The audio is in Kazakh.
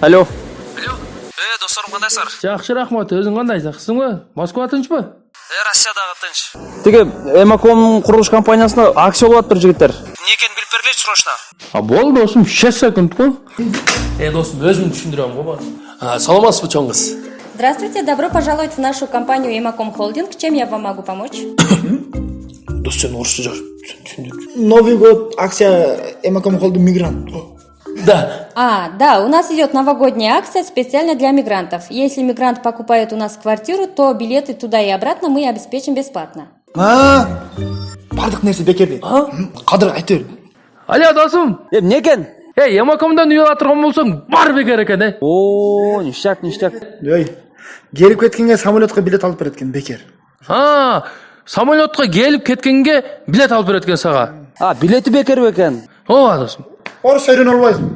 Алло. Досторум кандайсыздар? Жакшы рахмат, өзүң кандай, жакшысыңбы? Москва тынчпы? Россиядагы тынч. Тиги Эмаком курулуш компаниясына акция болуп атыптыр жигиттер. Эмне экенин билип бергилечи срочно. Бол досум, 6 секунд го. Досум, өзүм түшүндүрөм го. Саламатсызбы, чоң кыз? Здравствуйте, добро пожаловать в нашу компанию Эмаком Холдинг. Чем я вам могу помочь? Дос, сен орусча жак түшүндүр. Новый год, акция Эмаком Холдинг Мигрант. Да. Да, у нас идет новогодняя акция специально для мигрантов. Если мигрант покупает у нас квартиру, то билеты туда и обратно мы обеспечим бесплатно. Бардык нерсе бекер дейт. Кадыр айтып бер. Алло, досум. Эмне экен? Эмакомдон үй ала турган болсоң, бар бекер экен, О, ништяк. Келип кеткенге самолетко билет алып берет экен, бекер. Самолетко келип кеткенге билет алып берет экен сага. Билети бекер бекен. Ооба, досум. Орусча үйрөнө албайсың.